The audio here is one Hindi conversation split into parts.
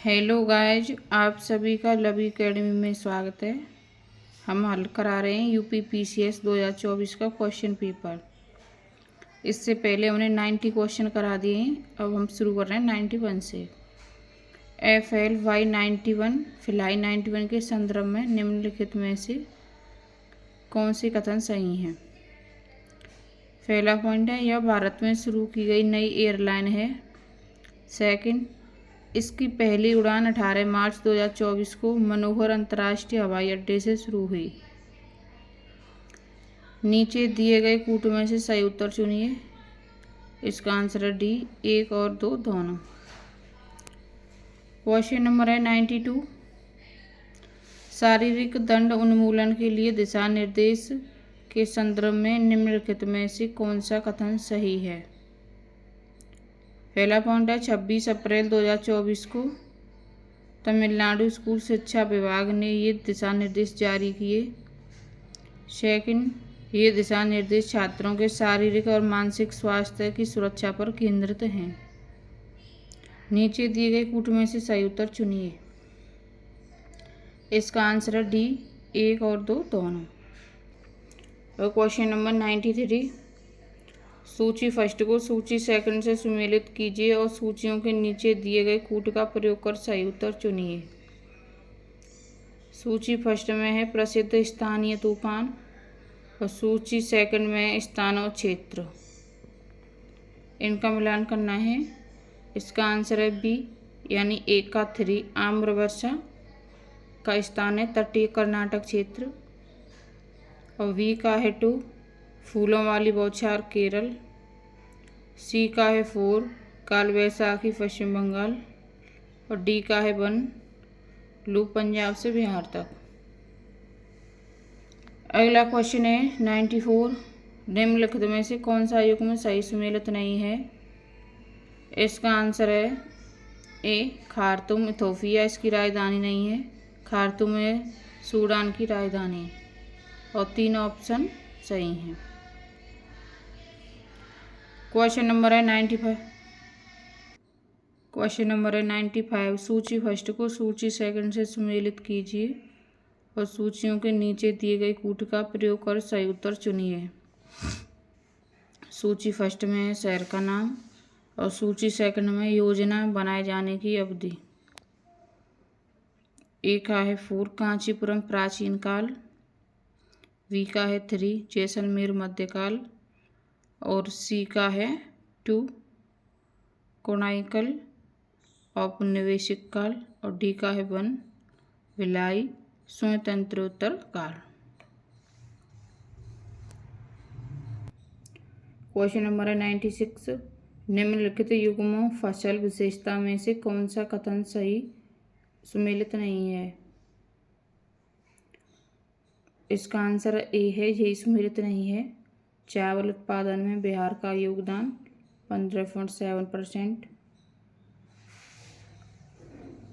हेलो गाइज, आप सभी का लवी एकेडमी में स्वागत है। हम हल करा रहे हैं यूपी पीसीएस 2024 का क्वेश्चन पेपर। इससे पहले हमने 90 क्वेश्चन करा दिए हैं। अब हम शुरू कर रहे हैं 91 से। FLY91 फिलहाई 91 के संदर्भ में निम्नलिखित में से कौन से कथन सही हैं। पहला पॉइंट है, यह भारत में शुरू की गई नई एयरलाइन है। सेकंड, इसकी पहली उड़ान 18 मार्च 2024 को मनोहर अंतर्राष्ट्रीय हवाई अड्डे से शुरू हुई। नीचे दिए गए कूट में से सही उत्तर चुनिए। इसका आंसर है डी, 1 और 2 दोनों। क्वेश्चन नंबर है 92। शारीरिक दंड उन्मूलन के लिए दिशा निर्देश के संदर्भ में निम्नलिखित में से कौन सा कथन सही है। पहला पॉइंट है, 26 अप्रैल 2024 को तमिलनाडु स्कूल शिक्षा विभाग ने ये दिशा निर्देश जारी किए। सेकंड, ये दिशा निर्देश छात्रों के शारीरिक और मानसिक स्वास्थ्य की सुरक्षा पर केंद्रित हैं। नीचे दिए गए कूट में से सही उत्तर चुनिए। इसका आंसर है डी, 1 और 2 दोनों। और क्वेश्चन नंबर 93। सूची फर्स्ट को सूची सेकंड से सुमेलित कीजिए और सूचियों के नीचे दिए गए कूट का प्रयोग कर सही उत्तर चुनिए। सूची फर्स्ट में है प्रसिद्ध स्थानीय तूफान और सूची सेकंड में है स्थान और क्षेत्र। इनका मिलान करना है। इसका आंसर है बी, यानी 1 का 3 आम्रवर्षा का स्थान है तटीय कर्नाटक क्षेत्र। और वी का है 2 फूलों वाली बौछार केरल। सी का है 4 काल वैसाखी पश्चिम बंगाल। और डी का है 1 लू पंजाब से बिहार तक। अगला क्वेश्चन है 94। निम्नलिखित में से कौन सा युग्म सही सुमेलित नहीं है। इसका आंसर है ए, खार्तूम इथोपिया इसकी राजधानी नहीं है। खार्तूम है सूडान की राजधानी। और 3 ऑप्शन सही हैं। क्वेश्चन नंबर है 95। क्वेश्चन नंबर है 95। सूची फर्स्ट को सूची सेकंड से सुमेलित कीजिए और सूचियों के नीचे दिए गए कूट का प्रयोग कर सही उत्तर चुनिए। सूची फर्स्ट में है शहर का नाम और सूची सेकंड में योजना बनाए जाने की अवधि। ए का है 4 कांचीपुरम प्राचीन काल। वी का है 3 जैसलमेर मध्यकाल। और सी का है 2 कोणाइकल औपनिवेशिक काल। और डी का है 1 भिलाई स्वतंत्रोत्तर काल। क्वेश्चन नंबर है 96। निम्नलिखित युग्मों फसल विशेषता में से कौन सा कथन सही सुमेलित नहीं है। इसका आंसर ए है, यही सुमेलित नहीं है। चावल उत्पादन में बिहार का योगदान 15.7%।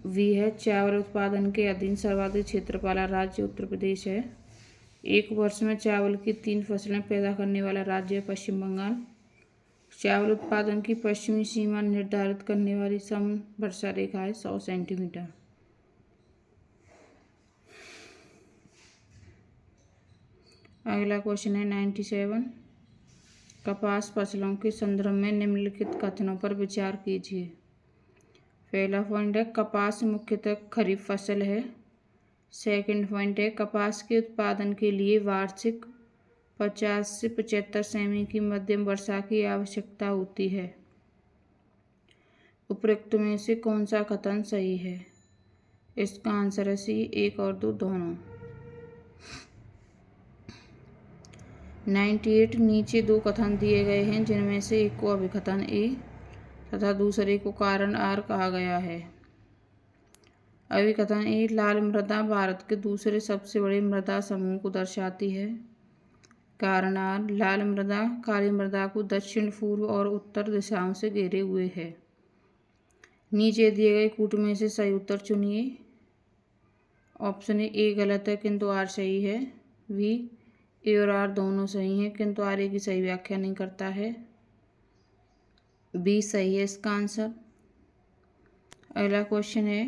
वी है, चावल उत्पादन के अधीन सर्वाधिक क्षेत्र वाला राज्य उत्तर प्रदेश है। एक वर्ष में चावल की 3 फसलें पैदा करने वाला राज्य है पश्चिम बंगाल। चावल उत्पादन की पश्चिमी सीमा निर्धारित करने वाली सम वर्षा रेखा है 100 सेंटीमीटर। अगला क्वेश्चन है 97। कपास फसलों के संदर्भ में निम्नलिखित कथनों पर विचार कीजिए। पहला पॉइंट है, कपास मुख्यतः खरीफ फसल है। सेकंड पॉइंट है, कपास के उत्पादन के लिए वार्षिक 50 से 75 सेमी की मध्यम वर्षा की आवश्यकता होती है। उपरोक्त में से कौन सा कथन सही है। इसका आंसर है सी, 1 और 2 दोनों। 98। नीचे 2 कथन दिए गए हैं जिनमें से एक को अभिकथन ए तथा दूसरे को कारण आर कहा गया है। अभिकथन ए, लाल मृदा भारत के दूसरे सबसे बड़े मृदा समूह को दर्शाती है। कारण आर, लाल मृदा काली मृदा को दक्षिण पूर्व और उत्तर दिशाओं से घेरे हुए है। नीचे दिए गए कूट में से सही उत्तर चुनिए। ऑप्शन ए गलत है किंतु आर सही है। वी, ए और आर दोनों सही हैं किंतु आर ए की सही व्याख्या नहीं करता है। बी सही है इसका आंसर। अगला क्वेश्चन है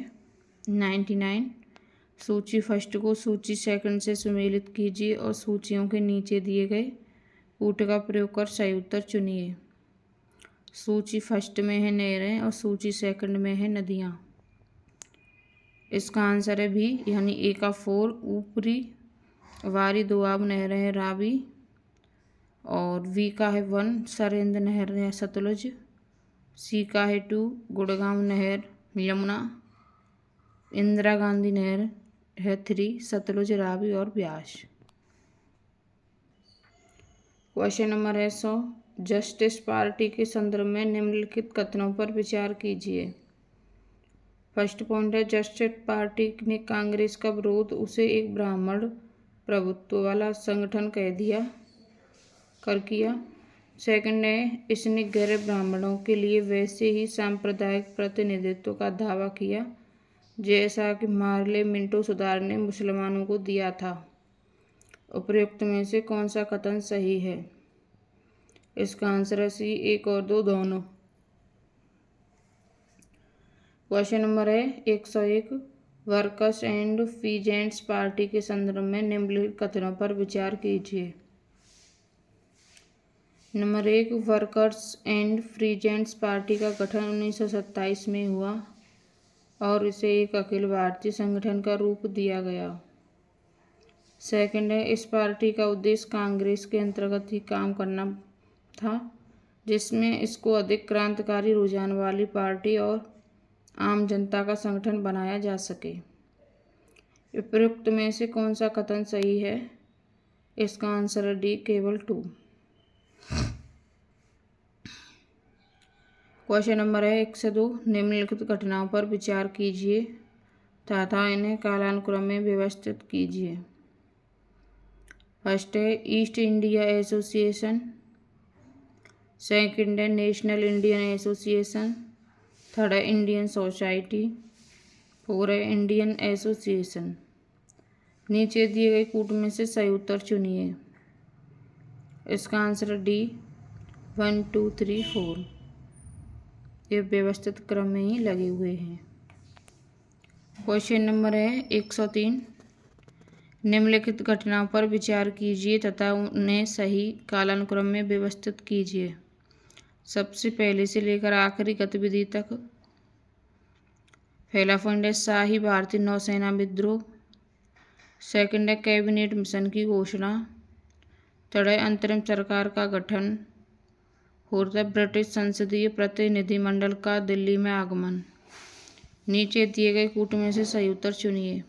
99। सूची फर्स्ट को सूची सेकंड से सुमेलित कीजिए और सूचियों के नीचे दिए गए कूट का प्रयोग कर सही उत्तर चुनिए। सूची फर्स्ट में है नहरें और सूची सेकंड में है नदियाँ। इसका आंसर है बी यानी ए का 4। ऊपरी वारी दोआब नहरें हैं रावी, और वी का है 1 सरेंद्र नहर है सतलुज, सी का है 2 गुड़गांव नहर यमुना, इंदिरा गांधी नहर है 3 सतलुज रावी और ब्यास। क्वेश्चन नंबर है 100। जस्टिस पार्टी के संदर्भ में निम्नलिखित कथनों पर विचार कीजिए। फर्स्ट पॉइंट है जस्टिस पार्टी ने कांग्रेस का विरोध उसे एक ब्राह्मण प्रभुत्व वाला संगठन कर किया। सेकंड है इसने गैर ब्राह्मणों के लिए वैसे ही सांप्रदायिक प्रतिनिधित्व का दावा किया जैसा कि मार्ले मिंटो सुधार ने मुसलमानों को दिया था। उपयुक्त में से कौन सा कथन सही है? इसका आंसर है सी 1 और 2 दोनों। क्वेश्चन नंबर है 101। वर्कर्स एंड पीजेंट्स पार्टी के संदर्भ में निम्नलिखित कथनों पर विचार कीजिए। Number 1, workers and peasants party का गठन 1927 में हुआ और इसे एक अखिल भारतीय संगठन का रूप दिया गया। सेकंड है इस पार्टी का उद्देश्य कांग्रेस के अंतर्गत ही काम करना था, जिसमें इसको अधिक क्रांतिकारी रुझान वाली पार्टी और आम जनता का संगठन बनाया जा सके। उपयुक्त में से कौन सा कथन सही है? इसका आंसर है डी केवल 2। क्वेश्चन नंबर है 1 से 2। निम्नलिखित घटनाओं पर विचार कीजिए तथा इन्हें कालानुक्रम में व्यवस्थित कीजिए। फर्स्ट है ईस्ट इंडिया एसोसिएशन, सेकंड है नेशनल इंडियन एसोसिएशन, थर्ड है इंडियन सोसाइटी, 4 है इंडियन एसोसिएशन। नीचे दिए गए कूट में से सही उत्तर चुनिए। इसका आंसर है डी 1 2 3 4। ये व्यवस्थित क्रम में ही लगे हुए हैं। क्वेश्चन नंबर है 103। निम्नलिखित घटनाओं पर विचार कीजिए तथा उन्हें सही कालानुक्रम में व्यवस्थित कीजिए। सबसे पहले से लेकर आखिरी गतिविधि तक। पहला पॉइंट है शाही भारतीय नौसेना विद्रोह, सेकंड है कैबिनेट मिशन की घोषणा, थर्ड है अंतरिम सरकार का गठन, फोर्थ है ब्रिटिश संसदीय प्रतिनिधिमंडल का दिल्ली में आगमन। नीचे दिए गए कूट में से सही उत्तर चुनिए।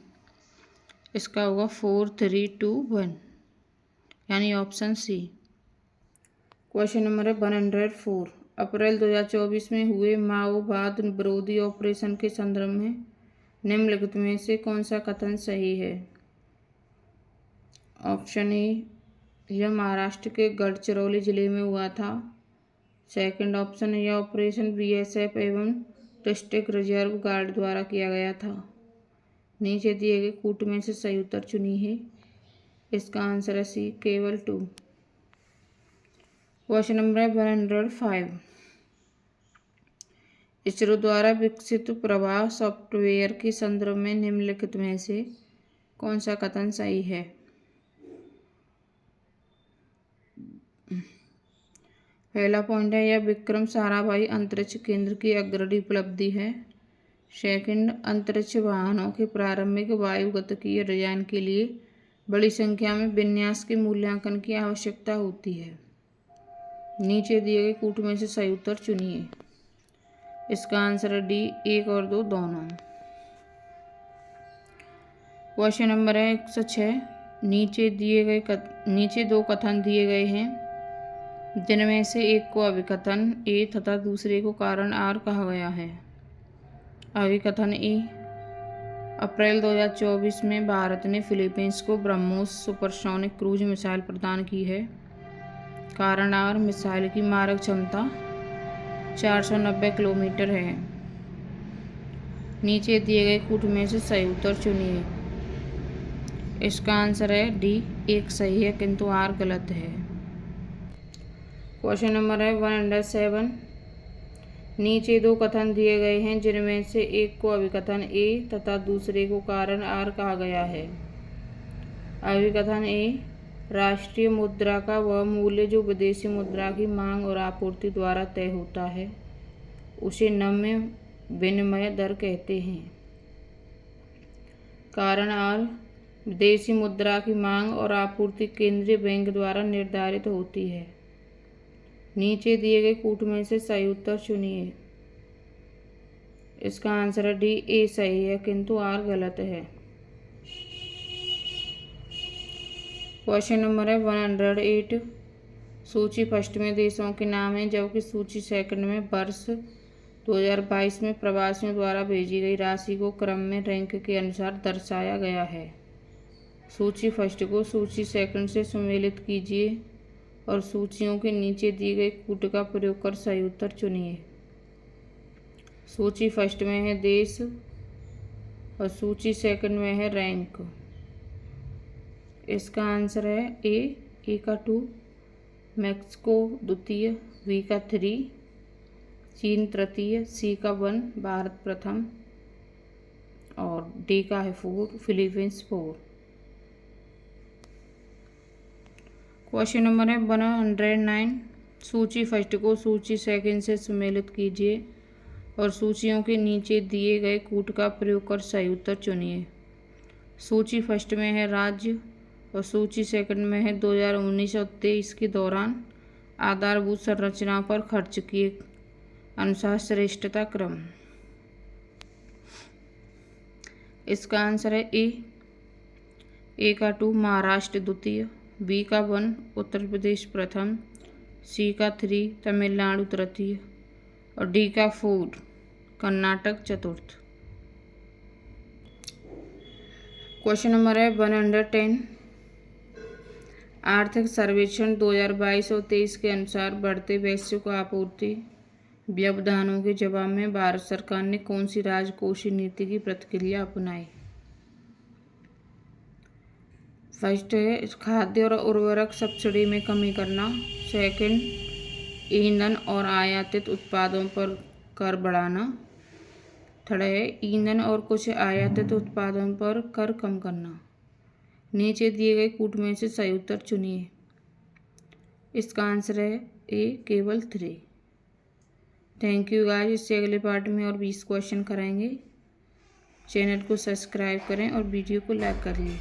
इसका होगा 4 3 2 1 यानी ऑप्शन सी। क्वेश्चन नंबर है 104। अप्रैल 2024 में हुए माओवाद विरोधी ऑपरेशन के संदर्भ में निम्नलिखित में से कौन सा कथन सही है? ऑप्शन ए यह महाराष्ट्र के गढ़चिरौली जिले में हुआ था। सेकंड ऑप्शन है यह ऑपरेशन बीएसएफ एवं डिस्ट्रिक्ट रिजर्व गार्ड द्वारा किया गया था। नीचे दिए गए कूट में से सही उत्तर चुनिए। इसका आंसर है सी केवल 2। Question number 105। इसरो द्वारा विकसित प्रवाह सॉफ्टवेयर के संदर्भ में निम्नलिखित में से कौन सा कथन सही है? पहला पॉइंट है यह विक्रम साराभाई अंतरिक्ष केंद्र की अग्रणी उपलब्धि है। सेकंड, अंतरिक्ष वाहनों के प्रारंभिक वायुगतिकीय डिजाइन के लिए बड़ी संख्या में विन्यास के मूल्यांकन की आवश्यकता होती है। नीचे दिए गए कूट में से सही उत्तर चुनिए। इसका आंसर है डी 1 और 2 दोनों। क्वेश्चन नंबर है 106। नीचे 2 कथन दिए गए हैं जिनमें से एक को अभिकथन ए तथा दूसरे को कारण आर कहा गया है। अभिकथन ए, अप्रैल 2024 में भारत ने फिलीपींस को ब्रह्मोस सुपरसोनिक क्रूज मिसाइल प्रदान की है। कारण आर, मिसाइल की मारक क्षमता 490 किलोमीटर है। नीचे दिए गए कूट में से सही उत्तर चुनिए। इसका आंसर है डी 1 सही है किंतु आर गलत है। क्वेश्चन नंबर है 107। नीचे दो कथन दिए गए हैं जिनमें से एक को अभिकथन ए तथा दूसरे को कारण आर कहा गया है। अभिकथन ए, राष्ट्रीय मुद्रा का वह मूल्य जो विदेशी मुद्रा की मांग और आपूर्ति द्वारा तय होता है उसे नम्य विनिमय दर कहते हैं। कारण आर, विदेशी मुद्रा की मांग और आपूर्ति केंद्रीय बैंक द्वारा निर्धारित होती है। नीचे दिए गए कूट में से सही उत्तर चुनिए। इसका आंसर है डी, ए सही है किंतु आर गलत है। क्वेश्चन नंबर है 108। सूची फर्स्ट में देशों के नाम हैं जबकि सूची सेकंड में वर्ष 2022 में प्रवासियों द्वारा भेजी गई राशि को क्रम में रैंक के अनुसार दर्शाया गया है। सूची फर्स्ट को सूची सेकंड से सुमेलित कीजिए और सूचियों के नीचे दिए गए कूट का प्रयोग कर सही उत्तर चुनिए। सूची फर्स्ट में है देश और सूची सेकंड में है रैंक। इसका आंसर है ए का 2, मैक्सिको द्वितीय, बी का 3, चीन तृतीय, सी का 1, भारत प्रथम और डी का है 4, फिलीपींस 4। क्वेश्चन नंबर है 109। सूची फर्स्ट को सूची सेकंड से सुमेलित कीजिए और सूचियों के नीचे दिए गए कूट का प्रयोग कर सही उत्तर चुनिए। सूची फर्स्ट में है राज्य और सूची सेकंड में है 2019 और 2023 के दौरान आधारभूत संरचनाओं पर खर्च किए अनुसार श्रेष्ठता क्रम। इसका आंसर है ए का 2, महाराष्ट्र द्वितीय, बी का 1, उत्तर प्रदेश प्रथम, सी का 3, तमिलनाडु तृतीय और डी का 4, कर्नाटक चतुर्थ। क्वेश्चन नंबर है 110। आर्थिक सर्वेक्षण 2022 और 2023 के अनुसार बढ़ते वैश्विक आपूर्ति व्यवधानों के जवाब में भारत सरकार ने कौन सी राजकोषीय नीति की प्रतिक्रिया अपनाई। फर्स्ट है खाद्य और उर्वरक सब्सिडी में कमी करना। सेकंड, ईंधन और आयातित उत्पादों पर कर बढ़ाना। थर्ड है ईंधन और कुछ आयातित उत्पादों पर कर कम करना। नीचे दिए गए कूट में से सही उत्तर चुनिए। इसका आंसर है ए, केवल 3। Thank you guys. इससे अगले पार्ट में और 20 क्वेश्चन कराएंगे। चैनल को सब्सक्राइब करें और वीडियो को लाइक कर लें।